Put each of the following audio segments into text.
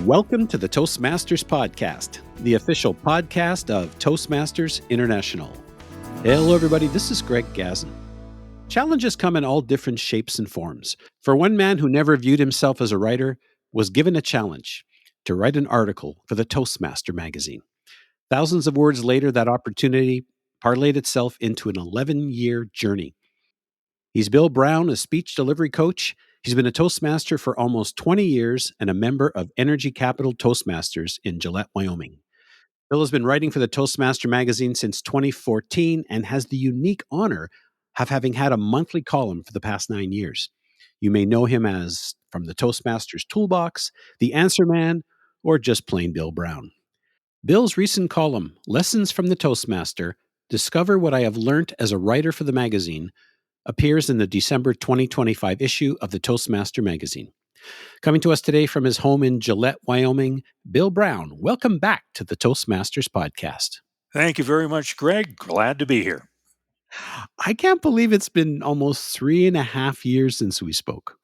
Welcome to the Toastmasters Podcast, the official podcast of Toastmasters International. Hello, everybody. This is Greg Gazin. Challenges come in all different shapes and forms. For one man who never viewed himself as a writer, was given a challenge to write an article for the Toastmaster magazine. Thousands of words later, that opportunity parlayed itself into an 11-year journey. He's Bill Brown, a speech delivery coach. He's been a Toastmaster for almost 20 years and a member of Energy Capital Toastmasters in Gillette, Wyoming. Bill has been writing for the Toastmaster magazine since 2014 and has the unique honor of having had a monthly column for the past 9 years. You may know him as from the Toastmasters Toolbox, the Answer Man, or just plain Bill Brown. Bill's recent column, Lessons from the Toastmaster, Discover What I Have Learned as a Writer for the Magazine, appears in the December 2025 issue of the Toastmaster magazine. Coming to us today from his home in Gillette, Wyoming, Bill Brown. Welcome back to the Toastmasters podcast. Thank you very much, Greg. Glad to be here. I can't believe it's been almost 3.5 years since we spoke.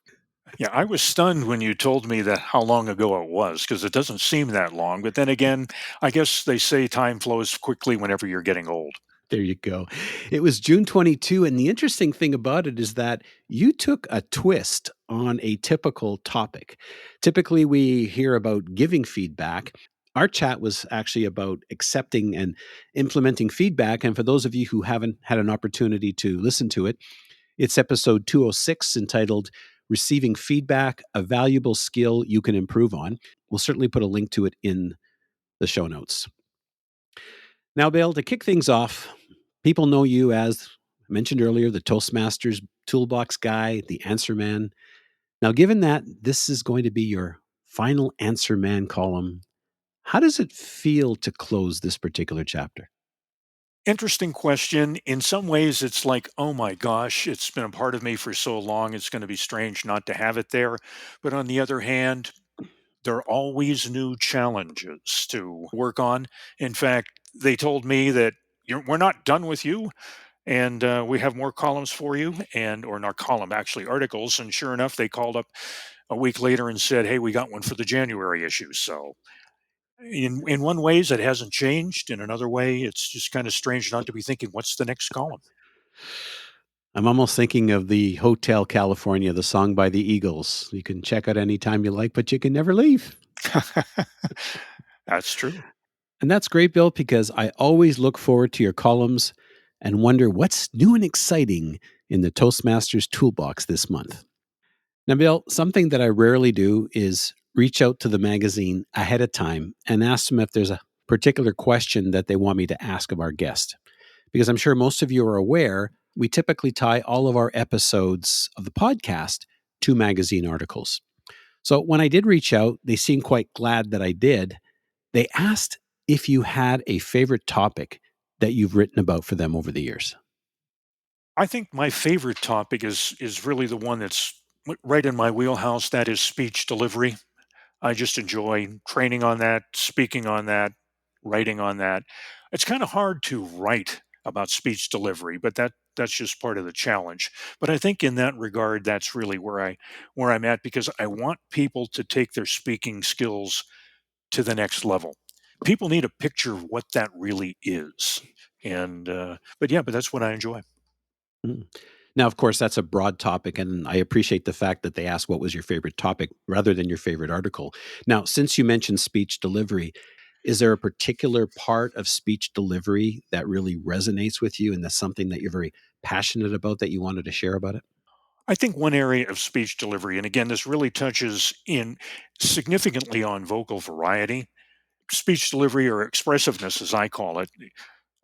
Yeah, I was stunned when you told me that how long ago it was, because it doesn't seem that long. But then again, I guess they say time flows quickly whenever you're getting old. There you go. It was June 22, and the interesting thing about it is that you took a twist on a typical topic. Typically, we hear about giving feedback. Our chat was actually about accepting and implementing feedback. And for those of you who haven't had an opportunity to listen to it, it's episode 206 entitled Receiving Feedback, a Valuable Skill You Can Improve On. We'll certainly put a link to it in the show notes. Now, Bill, to kick things off, people know you as I mentioned earlier, the Toastmasters Toolbox guy, the Answer Man. Now, given that this is going to be your final Answer Man column, how does it feel to close this particular chapter? Interesting question. In some ways, it's like, oh my gosh, it's been a part of me for so long. It's going to be strange not to have it there. But on the other hand, there are always new challenges to work on. In fact, they told me that we're not done with you, and we have more columns for you, or not column, actually articles. And sure enough, they called up a week later and said, "Hey, we got one for the January issue." So, in one ways, it hasn't changed. In another way, it's just kind of strange not to be thinking, "What's the next column?" I'm almost thinking of the Hotel California, the song by the Eagles. You can check out anytime you like, but you can never leave. That's true. And that's great, Bill, because I always look forward to your columns and wonder what's new and exciting in the Toastmasters Toolbox this month. Now, Bill, something that I rarely do is reach out to the magazine ahead of time and ask them if there's a particular question that they want me to ask of our guest. Because I'm sure most of you are aware, we typically tie all of our episodes of the podcast to magazine articles. So when I did reach out, they seemed quite glad that I did. They asked if you had a favorite topic that you've written about for them over the years. I think my favorite topic is really the one that's right in my wheelhouse. That is speech delivery. I just enjoy training on that, speaking on that, writing on that. It's kind of hard to write about speech delivery, but that's just part of the challenge. But I think in that regard, that's really where I'm at, because I want people to take their speaking skills to the next level. People need a picture of what that really is. And but that's what I enjoy. Mm. Now, of course, that's a broad topic, and I appreciate the fact that they asked what was your favorite topic rather than your favorite article. Now, since you mentioned speech delivery, is there a particular part of speech delivery that really resonates with you and that's something that you're very passionate about that you wanted to share about it? I think one area of speech delivery, and again, this really touches in significantly on vocal variety. Speech delivery, or expressiveness, as I call it,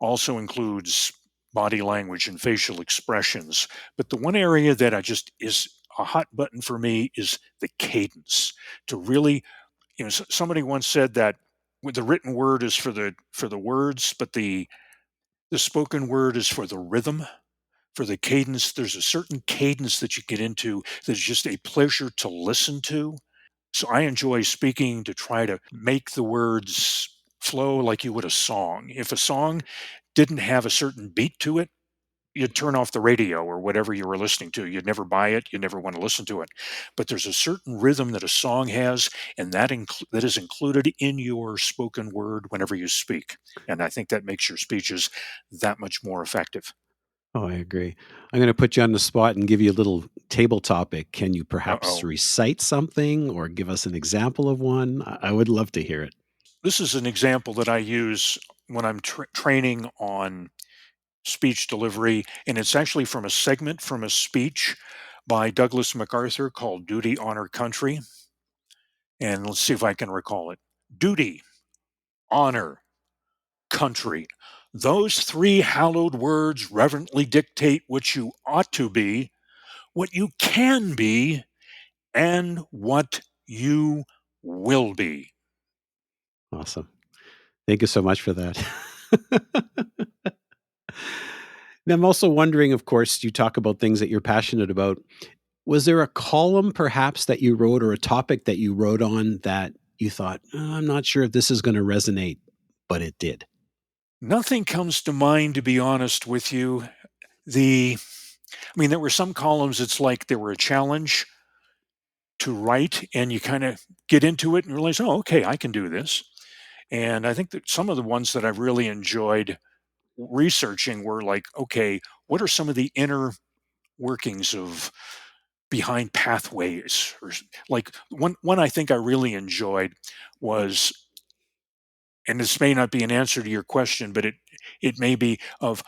also includes body language and facial expressions. But the one area that I just is a hot button for me is the cadence. To really, somebody once said that the written word is for the words, but the spoken word is for the rhythm, for the cadence. There's a certain cadence that you get into that's just a pleasure to listen to. So I enjoy speaking to try to make the words flow like you would a song. If a song didn't have a certain beat to it, you'd turn off the radio or whatever you were listening to. You'd never buy it. You'd never want to listen to it. But there's a certain rhythm that a song has, and that is included in your spoken word whenever you speak. And I think that makes your speeches that much more effective. Oh, I agree. I'm going to put you on the spot and give you a little table topic. Can you Uh perhaps oh. recite something or give us an example of one? I would love to hear it. This is an example that I use when I'm training on speech delivery, and it's actually from a segment from a speech by Douglas MacArthur called Duty, Honor, Country. And let's see if I can recall it. Duty, honor, country. Those three hallowed words reverently dictate what you ought to be, what you can be, and what you will be. Awesome. Thank you so much for that. Now, I'm also wondering, of course, you talk about things that you're passionate about. Was there a column perhaps that you wrote or a topic that you wrote on that you thought, "Oh, I'm not sure if this is going to resonate," but it did? Nothing comes to mind, to be honest with you. There were some columns, it's like they were a challenge to write, and you kind of get into it and realize, oh, okay, I can do this. And I think that some of the ones that I've really enjoyed researching were like, okay, what are some of the inner workings of behind pathways? Like one I think I really enjoyed was, and this may not be an answer to your question, but it may be of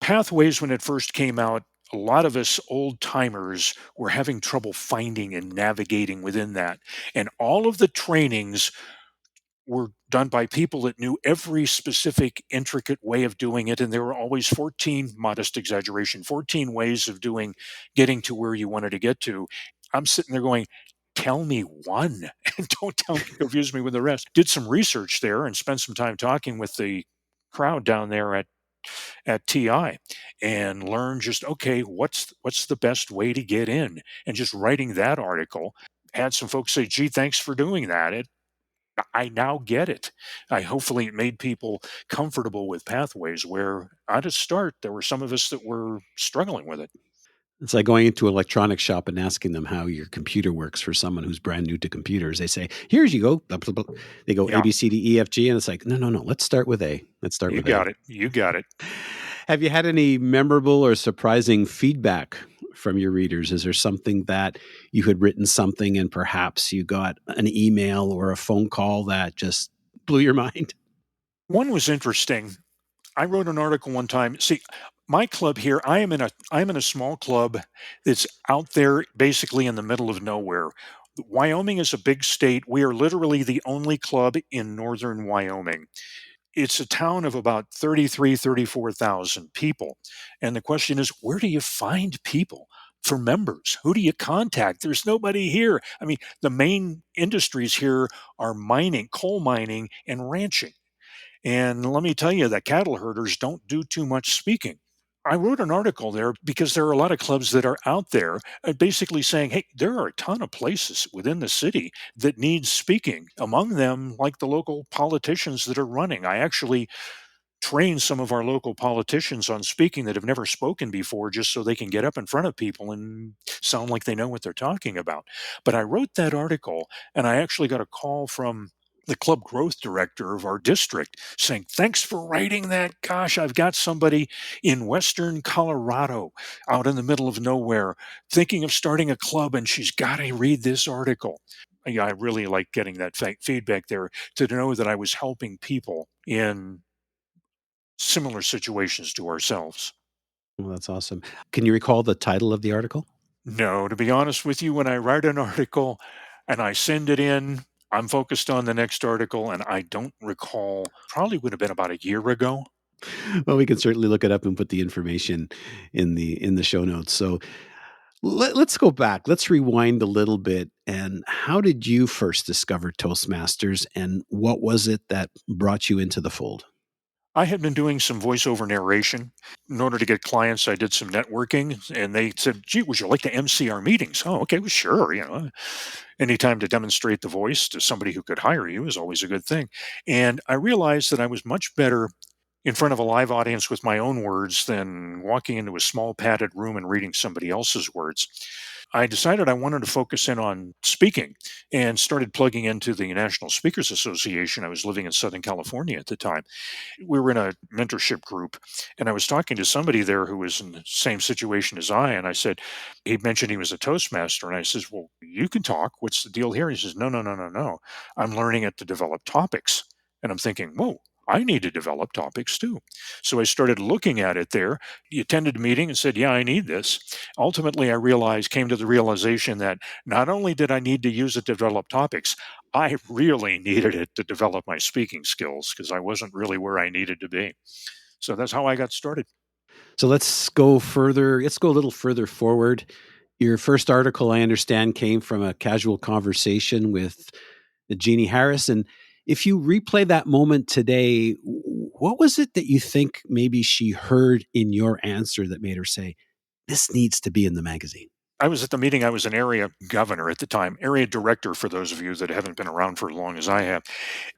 pathways. When it first came out, a lot of us old timers were having trouble finding and navigating within that. And all of the trainings were done by people that knew every specific intricate way of doing it, and there were always 14, modest exaggeration, 14 ways of doing, getting to where you wanted to get to. I'm sitting there going, tell me one and don't confuse me with the rest. Did some research there and spent some time talking with the crowd down there at TI, and learned just, okay, what's the best way to get in, and just writing that article. Had some folks say, gee, thanks for doing that. I now get it. I hopefully it made people comfortable with pathways where at a start there were some of us that were struggling with it. It's like going into an electronics shop and asking them how your computer works for someone who's brand new to computers. They say, "Here's you go." Blah, blah, blah. They go A, Yeah, B, C, D, E, F, G, and it's like, no, no, no. Let's start with A. Let's start you with A. got it. You got it. Have you had any memorable or surprising feedback from your readers? Is there something that you had written something and perhaps you got an email or a phone call that just blew your mind? One was interesting. I wrote an article one time. See, my club here, I'm in a small club that's out there basically in the middle of nowhere. Wyoming is a big state. We are literally the only club in northern Wyoming. It's a town of about 33, 34,000 people. And the question is, where do you find people for members? Who do you contact? There's nobody here. The main industries here are mining, coal mining, and ranching. And let me tell you that cattle herders don't do too much speaking. I wrote an article there because there are a lot of clubs that are out there basically saying, hey, there are a ton of places within the city that need speaking. Among them, like the local politicians that are running. I actually train some of our local politicians on speaking that have never spoken before, just so they can get up in front of people and sound like they know what they're talking about. But I wrote that article, and I actually got a call from the club growth director of our district saying, thanks for writing that. Gosh, I've got somebody in Western Colorado out in the middle of nowhere thinking of starting a club, and she's got to read this article. Yeah, I really like getting that feedback there, to know that I was helping people in similar situations to ourselves. Well, that's awesome. Can you recall the title of the article? No, to be honest with you, when I write an article and I send it in, I'm focused on the next article, and I don't recall. Probably would have been about a year ago. Well, we can certainly look it up and put the information in the show notes. So let's go back. Let's rewind a little bit. And how did you first discover Toastmasters, and what was it that brought you into the fold? I had been doing some voiceover narration. In order to get clients, I did some networking, and they said, gee, would you like to MC our meetings? Oh, okay, well, sure. Anytime to demonstrate the voice to somebody who could hire you is always a good thing. And I realized that I was much better in front of a live audience with my own words than walking into a small padded room and reading somebody else's words. I decided I wanted to focus in on speaking and started plugging into the National Speakers Association. I was living in Southern California at the time. We were in a mentorship group, and I was talking to somebody there who was in the same situation as I. And I said, he mentioned he was a Toastmaster. And I says, well, you can talk. What's the deal here? He says, no, no, no, no, no. I'm learning it to develop topics. And I'm thinking, whoa, I need to develop topics too. So I started looking at it there. He attended a meeting and said, yeah, I need this. Ultimately, came to the realization that not only did I need to use it to develop topics, I really needed it to develop my speaking skills because I wasn't really where I needed to be. So that's how I got started. So let's go further. Let's go a little further forward. Your first article, I understand, came from a casual conversation with Jeannie Harris. And if you replay that moment today, what was it that you think maybe she heard in your answer that made her say, this needs to be in the magazine? I was at the meeting. I was an area governor at the time, area director for those of you that haven't been around for as long as I have.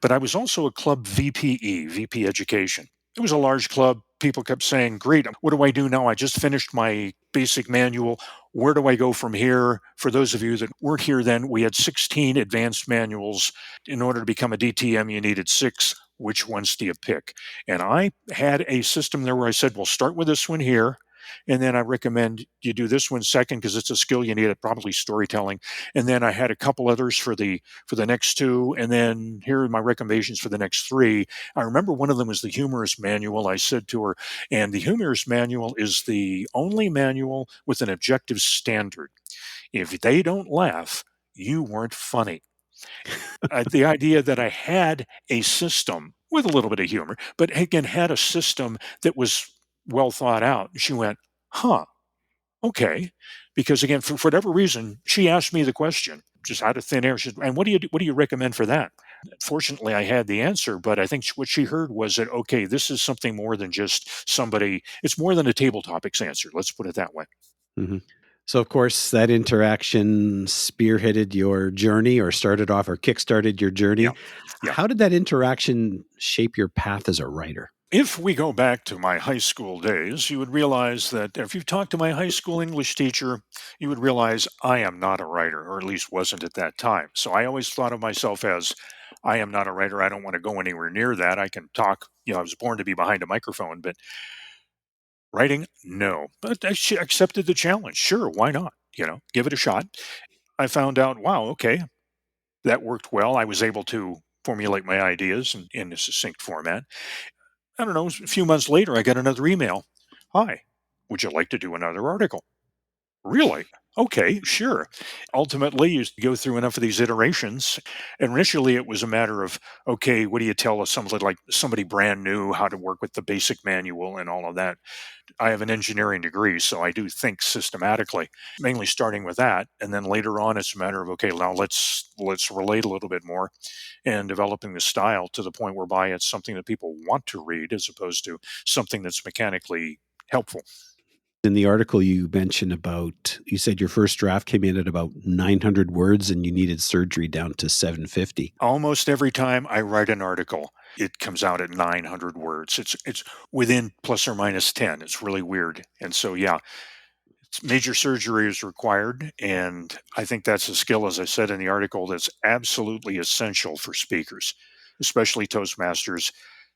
But I was also a club VPE, VP Education. It was a large club. People kept saying, great, what do I do now? I just finished my basic manual. Where do I go from here? For those of you that weren't here then, we had 16 advanced manuals. In order to become a DTM, you needed 6. Which ones do you pick? And I had a system there where I said, well, start with this one here. And then I recommend you do this one second because it's a skill you need. It probably storytelling. And then I had a couple others for the next 2. And then here are my recommendations for the next 3. I remember one of them was the humorous manual. I said to her, and the humorous manual is the only manual with an objective standard. If they don't laugh, you weren't funny. The idea that I had a system with a little bit of humor, but again, had a system that was well thought out. She went, huh, okay. Because again, for whatever reason, she asked me the question just out of thin air. She said, and what do you recommend for that? Fortunately, I had the answer, but I think what she heard was that, okay, this is something more than just somebody, it's more than a table topics answer. Let's put it that way. Mm-hmm. So, of course, that interaction spearheaded your journey or started off or kickstarted your Yeah. journey. Yeah. How did that interaction shape your path as a writer? If we go back to my high school days, you would realize that if you talked to my high school English teacher, you would realize I am not a writer, or at least wasn't at that time. So I always thought of myself as I am not a writer. I don't want to go anywhere near that. I can talk. I was born to be behind a microphone, but writing, no. But I accepted the challenge. Sure, why not? Give it a shot. I found out, wow, okay, that worked well. I was able to formulate my ideas in a succinct format. I don't know, a few months later, I got another email. Hi, would you like to do another article? Really? Okay, sure. Ultimately, you go through enough of these iterations. And initially, it was a matter of, okay, what do you tell somebody like somebody brand new how to work with the basic manual and all of that? I have an engineering degree, so I do think systematically, mainly starting with that. And then later on, it's a matter of, okay, now let's relate a little bit more and developing the style to the point whereby it's something that people want to read as opposed to something that's mechanically helpful. In the article you mentioned you said your first draft came in at about 900 words and you needed surgery down to 750. Almost every time I write an article, it comes out at 900 words. It's within plus or minus 10. It's really weird. And so, yeah, major surgery is required. And I think that's a skill, as I said in the article, that's absolutely essential for speakers, especially Toastmasters.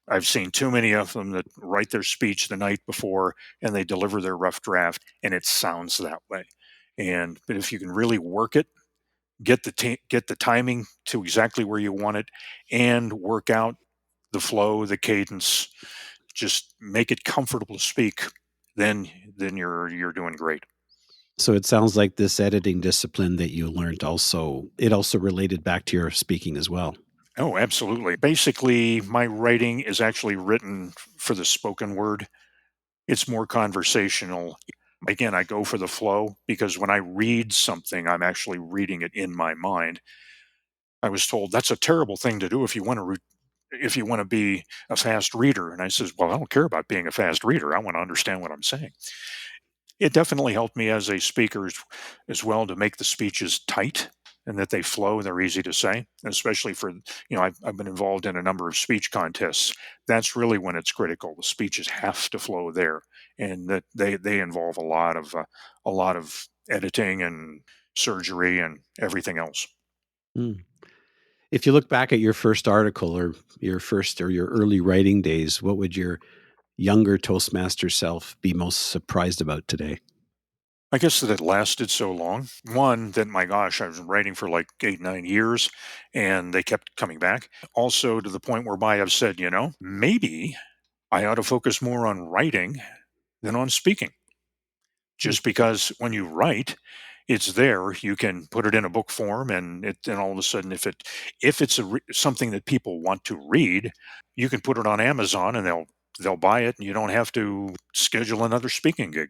I've seen too many of them that write their speech the night before and they deliver their rough draft and it sounds that way. But if you can really work it, get the timing to exactly where you want it, and work out the flow, the cadence, just make it comfortable to speak, then you're doing great. So it sounds like this editing discipline that you learned also related back to your speaking as well. Oh, absolutely. Basically, my writing is actually written for the spoken word. It's more conversational. Again, I go for the flow because when I read something, I'm actually reading it in my mind. I was told that's a terrible thing to do if you want to be a fast reader. And I says, well, I don't care about being a fast reader. I want to understand what I'm saying. It definitely helped me as a speaker as well to make the speeches tight and that they flow and they're easy to say, especially for, I've been involved in a number of speech contests. That's really when it's critical. The speeches have to flow there, and that they involve a lot of editing and surgery and everything else. Mm. If you look back at your first article or your early writing days, what would your younger Toastmaster self be most surprised about today? I guess that it lasted so long. One, that my gosh, I was writing for like 8, 9 years and they kept coming back. Also, to the point whereby I've said, maybe I ought to focus more on writing than on speaking. Mm. Just because when you write, it's there. You can put it in a book form, and all of a sudden, if it's something that people want to read, you can put it on Amazon and they'll buy it, and you don't have to schedule another speaking gig.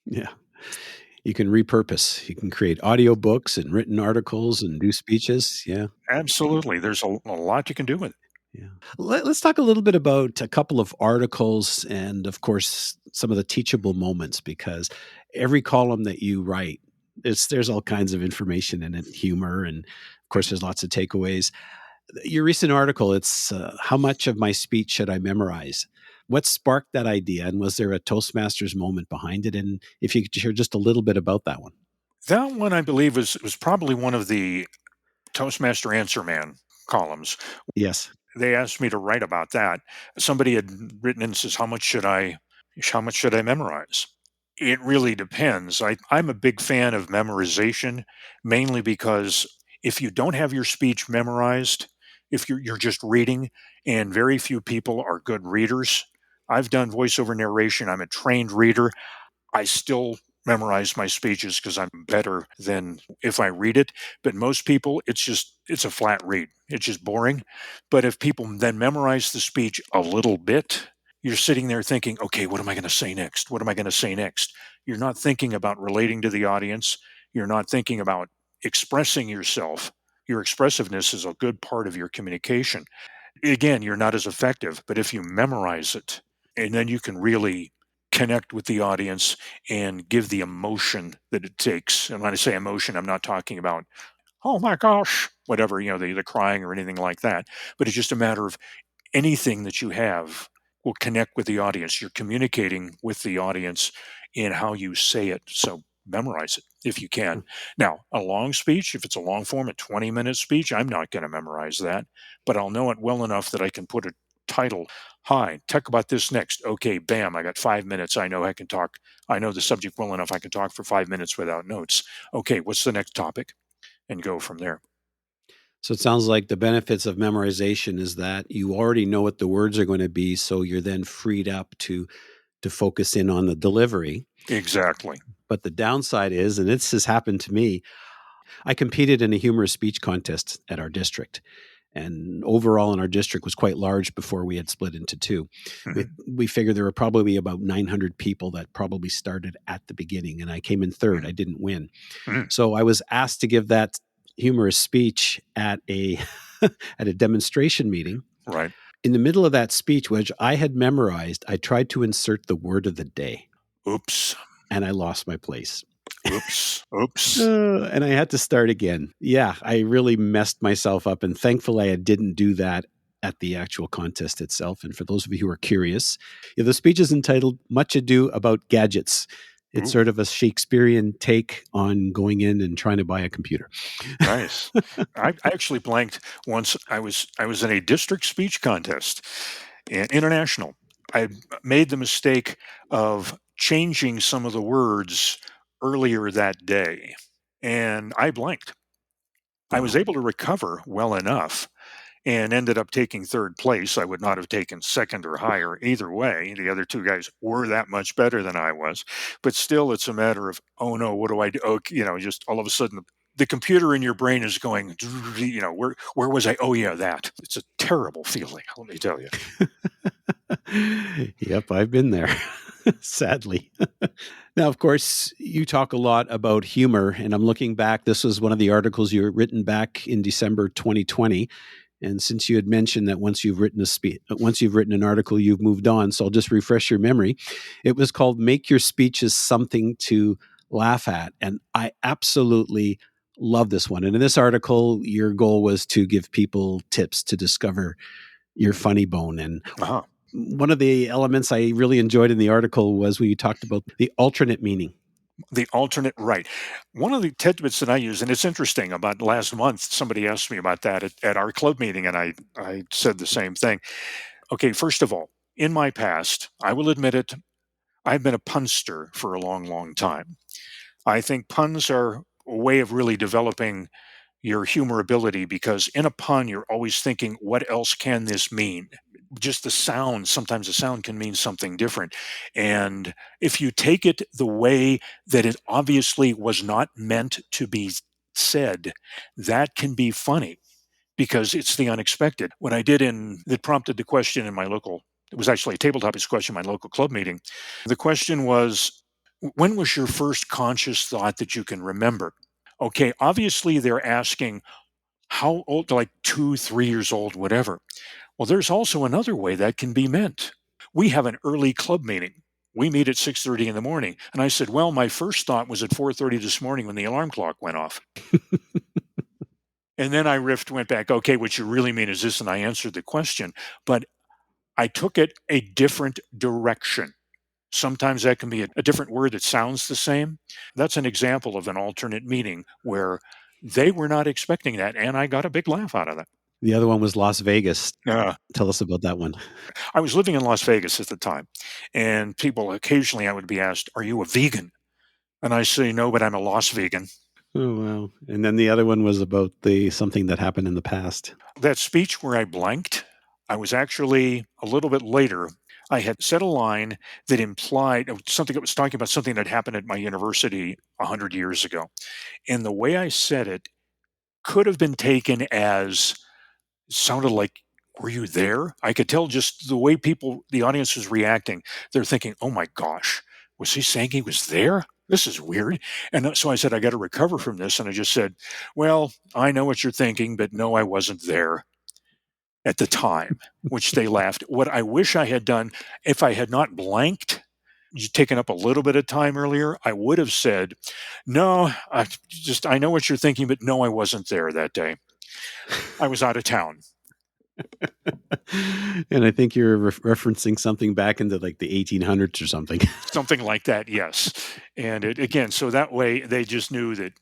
Yeah. You can repurpose. You can create audiobooks and written articles and do speeches. Yeah. Absolutely, there's a lot you can do with it. Yeah. Let's talk a little bit about a couple of articles and, of course, some of the teachable moments, because every column that you write, there's all kinds of information in it, humor, and of course, there's lots of takeaways. Your recent article, it's how much of my speech should I memorize? What sparked that idea, and was there a Toastmasters moment behind it? And if you could share just a little bit about that one. That one, I believe, was probably one of the Toastmaster Answer Man columns. Yes. They asked me to write about that. Somebody had written in and says, how much should I memorize? It really depends. I'm a big fan of memorization, mainly because if you don't have your speech memorized, if you're just reading, and very few people are good readers. I've done voiceover narration. I'm a trained reader. I still memorize my speeches because I'm better than if I read it. But most people, it's a flat read. It's just boring. But if people then memorize the speech a little bit, you're sitting there thinking, okay, what am I going to say next? What am I going to say next? You're not thinking about relating to the audience. You're not thinking about expressing yourself. Your expressiveness is a good part of your communication. Again, you're not as effective, but if you memorize it, and then you can really connect with the audience and give the emotion that it takes. And when I say emotion, I'm not talking about, oh my gosh, whatever, the crying or anything like that, but it's just a matter of anything that you have will connect with the audience. You're communicating with the audience in how you say it. So memorize it if you can. Now, a long speech, if it's a long form, a 20-minute speech, I'm not going to memorize that, but I'll know it well enough that I can put a title. Hi, talk about this next. Okay, bam, I got 5 minutes. I know I can talk. I know the subject well enough. I can talk for 5 minutes without notes. Okay, what's the next topic? And go from there. So it sounds like the benefits of memorization is that you already know what the words are going to be, so you're then freed up to focus in on the delivery. Exactly. But the downside is, and this has happened to me, I competed in a humorous speech contest at our district. And overall in our district was quite large before we had split into two. We, Mhm. we figured there were probably about 900 people that probably started at the beginning, and I came in third. Mhm. I didn't win. Mhm. So I was asked to give that humorous speech at a at a demonstration meeting. Right. In the middle of that speech, which I had memorized, I tried to insert the word of the day, Oops. and I lost my place. Oops. Oops. And I had to start again. Yeah, I really messed myself up, and thankfully I didn't do that at the actual contest itself. And for those of you who are curious, the speech is entitled Much Ado About Gadgets. It's Ooh, sort of a Shakespearean take on going in and trying to buy a computer. nice. I actually blanked once. I was in a district speech contest, international. I made the mistake of changing some of the words earlier that day, and I blanked. I was Wow. able to recover well enough and ended up taking third place. I would not have taken second or higher either way. The other two guys were that much better than I was. But still, it's a matter of, oh no, what do I do? Oh, just all of a sudden, the computer in your brain is going, where was I? Oh, yeah, that. It's a terrible feeling, let me tell you. Yep, I've been there, sadly. Now, of course, you talk a lot about humor, and I'm looking back. This was one of the articles you written back in December 2020. And since you had mentioned that once you've written an article, you've moved on. So I'll just refresh your memory. It was called "Make Your Speeches Something to Laugh At," and I absolutely Love this one. And in this article, your goal was to give people tips to discover your funny bone. And Uh-huh. one of the elements I really enjoyed in the article was when you talked about the alternate meaning. The alternate right. One of the tidbits that I use, and it's interesting, about last month, somebody asked me about that at our club meeting, and I said the same thing. Okay, first of all, in my past, I will admit it, I've been a punster for a long, long time. I think puns are a way of really developing your humor ability, because in a pun, you're always thinking, what else can this mean? Just the sound, sometimes the sound can mean something different. And if you take it the way that it obviously was not meant to be said, that can be funny because it's the unexpected. What I did in that prompted the question in my local, it was actually a table topics question in my local club meeting. The question was, when was your first conscious thought that you can remember? Okay, obviously they're asking how old, like 2, 3 years old, whatever. Well, there's also another way that can be meant. We have an early club meeting. We meet at 6:30 in the morning. And I said, well, my first thought was at 4:30 this morning when the alarm clock went off. And then I went back, okay, what you really mean is this. And I answered the question, but I took it a different direction. Sometimes that can be a different word that sounds the same. That's an example of an alternate meaning where they were not expecting that. And I got a big laugh out of that. The other one was Las Vegas. Uh, Tell us about that one. I was living in Las Vegas at the time, and people occasionally I would be asked, "Are you a vegan?" And I say, "No, but I'm a lost vegan." Oh, wow. And then the other one was about the something that happened in the past. That speech where I blanked, I was actually a little bit later. I had said a line that implied something that was talking about something that happened at my university 100 years ago, and the way I said it could have been taken as sounded like, were you there? I could tell just the way the audience was reacting. They're thinking, oh my gosh, was he saying he was there? This is weird. And so I said, I got to recover from this. And I just said, well, I know what you're thinking, but no, I wasn't there at the time, which they laughed. What I wish I had done, if I had not blanked, taken up a little bit of time earlier, I would have said, no, I know what you're thinking, but no, I wasn't there that day. I was out of town. And I think you're referencing something back into like the 1800s or something. Something like that, yes. And again, so that way they just knew that,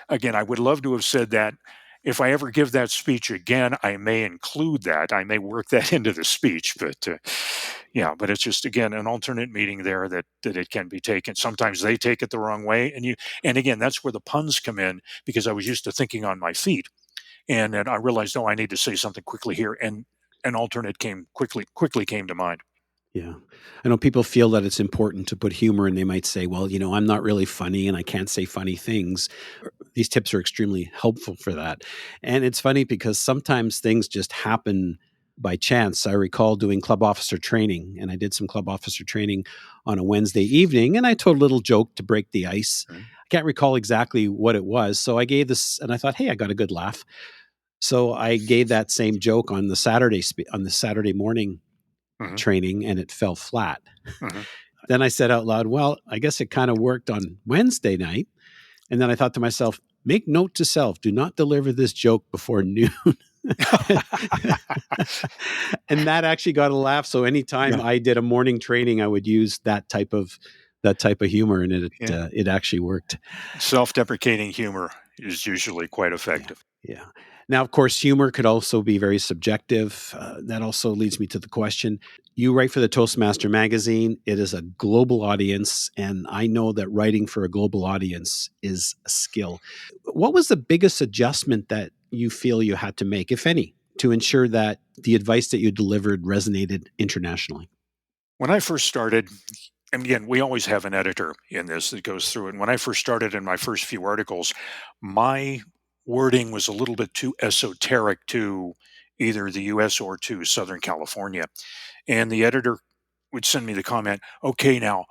again, I would love to have said that. If I ever give that speech again, I may include that. I may work that into the speech, but yeah, but it's just, again, an alternate meaning there that it can be taken. Sometimes they take it the wrong way. And again, that's where the puns come in, because I was used to thinking on my feet. And then I realized, oh, I need to say something quickly here. And an alternate quickly came to mind. Yeah. I know people feel that it's important to put humor, and they might say, well, I'm not really funny and I can't say funny things. These tips are extremely helpful for that. And it's funny because sometimes things just happen by chance. I recall doing club officer training, and I did some club officer training on a Wednesday evening, and I told a little joke to break the ice. Mhm. I can't recall exactly what it was. So I gave this, and I thought, hey, I got a good laugh. So I gave that same joke on the Saturday morning Mhm. training, and it fell flat. Mhm. Then I said out loud, well, I guess it kind of worked on Wednesday night. And then I thought to myself, make note to self, do not deliver this joke before noon. And that actually got a laugh. So anytime Yeah. I did a morning training, I would use that type of humor, and Yeah. it actually worked. Self-deprecating humor is usually quite Yeah. effective. Yeah. Now, of course, humor could also be very subjective. That also leads me to the question. You write for the Toastmaster magazine. It is a global audience, and I know that writing for a global audience is a skill. What was the biggest adjustment that you feel you had to make, if any, to ensure that the advice that you delivered resonated internationally? When I first started, and again, we always have an editor in this that goes through it. And when I first started in my first few articles, my wording was a little bit too esoteric to either the US or to Southern California. And the editor would send me the comment, okay, now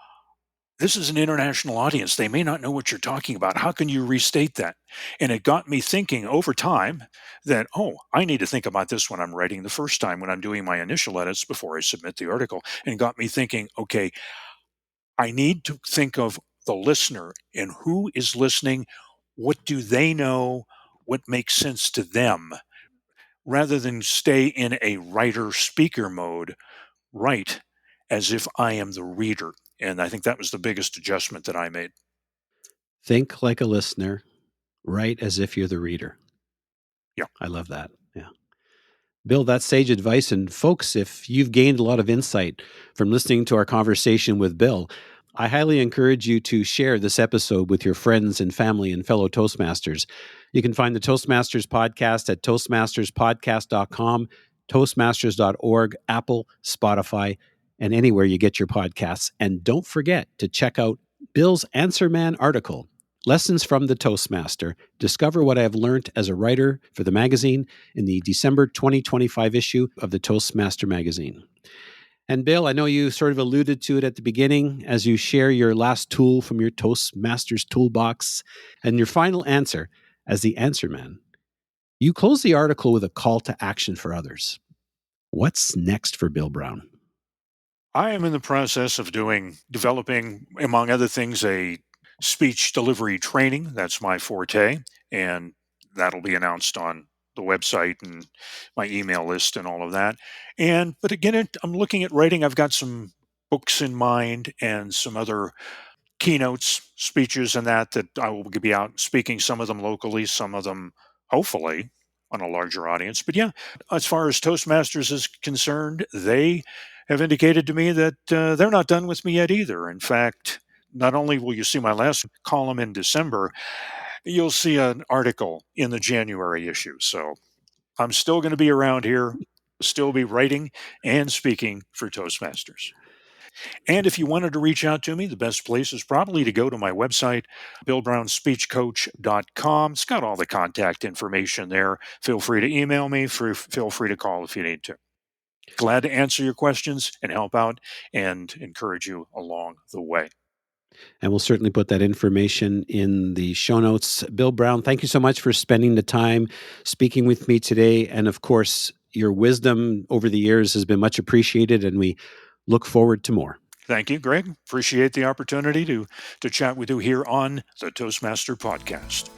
this is an international audience. They may not know what you're talking about. How can you restate that? And it got me thinking over time that, oh, I need to think about this when I'm writing the first time, when I'm doing my initial edits before I submit the article. And got me thinking, okay, I need to think of the listener and who is listening. What do they know? What makes sense to them? Rather than stay in a writer speaker mode, write as if I am the reader. And I think that was the biggest adjustment that I made. Think like a listener, write as if you're the reader. Yeah. I love that. Yeah. Bill, that's sage advice. And folks, if you've gained a lot of insight from listening to our conversation with Bill, I highly encourage you to share this episode with your friends and family and fellow Toastmasters. You can find the Toastmasters podcast at toastmasterspodcast.com, toastmasters.org, Apple, Spotify, and anywhere you get your podcasts. And don't forget to check out Bill's Answer Man article, Lessons from the Toastmaster. Discover what I have learned as a writer for the magazine in the December 2025 issue of the Toastmaster magazine. And Bill, I know you sort of alluded to it at the beginning as you share your last tool from your Toastmasters Toolbox and your final answer as the answer man. You close the article with a call to action for others. What's next for Bill Brown? I am in the process of developing, among other things, a speech delivery training. That's my forte. And that'll be announced on the website and my email list and all of that. But again, I'm looking at writing. I've got some books in mind and some other keynotes, speeches, and that I will be out speaking, some of them locally, some of them hopefully on a larger audience. But yeah, as far as Toastmasters is concerned, they have indicated to me that they're not done with me yet either. In fact, not only will you see my last column in December, you'll see an article in the January issue. So I'm still going to be around here, still be writing and speaking for Toastmasters. And if you wanted to reach out to me, the best place is probably to go to my website, billbrownspeechcoach.com. It's got all the contact information there. Feel free to email me, feel free to call if you need to. Glad to answer your questions and help out and encourage you along the way. And we'll certainly put that information in the show notes. Bill Brown, thank you so much for spending the time speaking with me today. And of course, your wisdom over the years has been much appreciated, and we look forward to more. Thank you, Greg. Appreciate the opportunity to chat with you here on the Toastmaster Podcast.